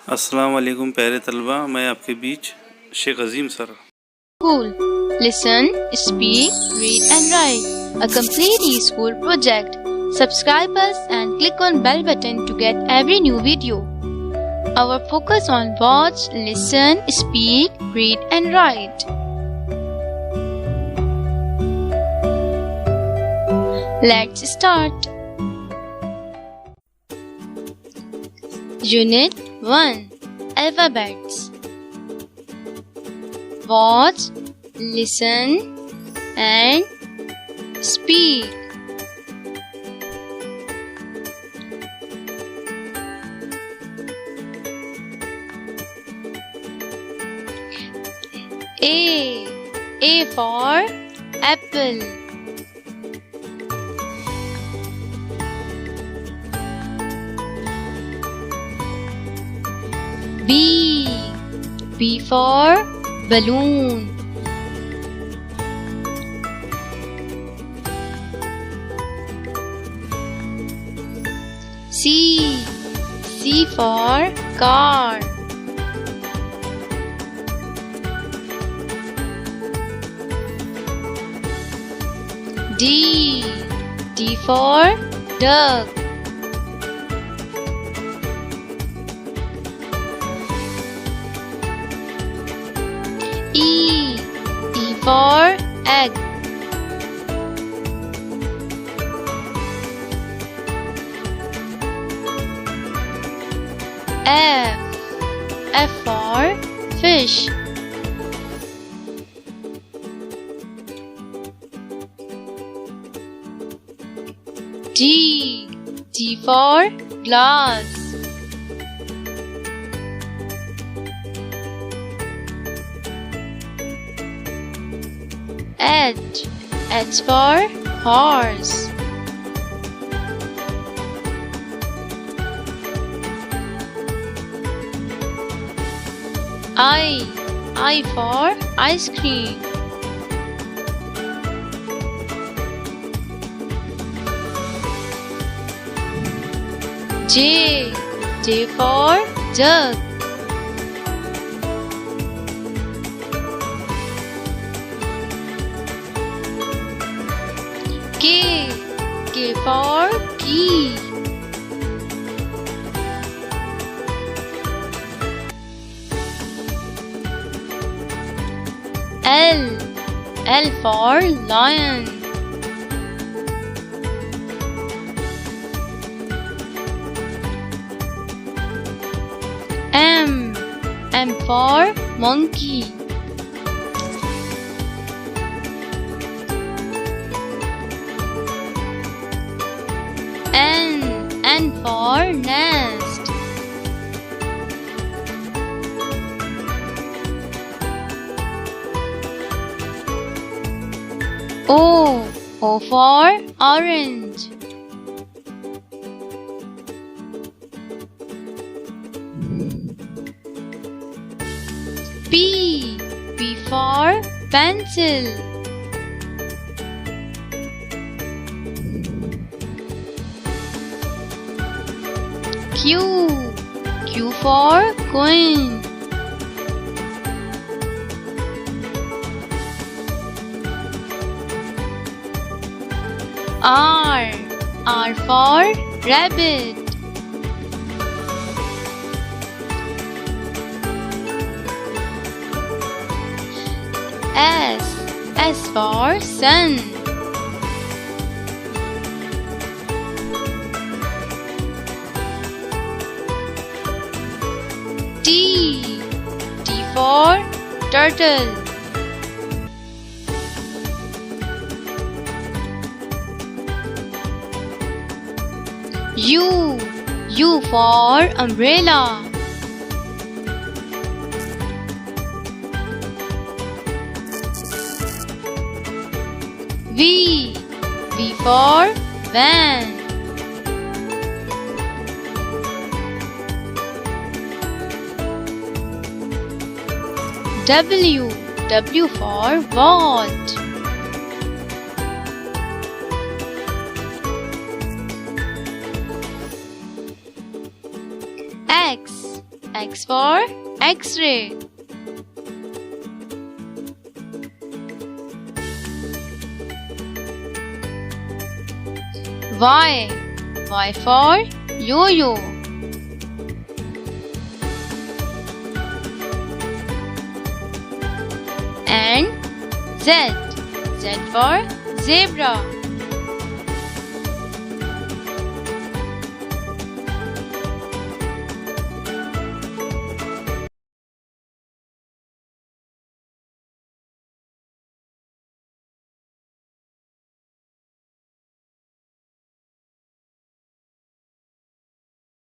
अस्सलाम वालेकुम प्यारे तलबा, मैं आपके बीच शेख अजीम sir. School. Listen, speak, read and write. A complete e-school project. Subscribe us and click on bell button to get every new video. Our focus on watch, listen, speak, read and write. Let's start. Unit 1. Alphabets. Watch, listen and speak. A for apple. B for balloon. C for car. D for duck. E for egg. F for fish. G for glass. H for horse. I for ice cream. J for jug. K for key. L for lion. M for monkey. N for nest. O for orange. P for pencil. Q for coin. R for rabbit. S for sun. T for turtle. U for umbrella. V for van. W for watch. X for X-ray. Y. Y for yo-yo. And Z. Z for zebra.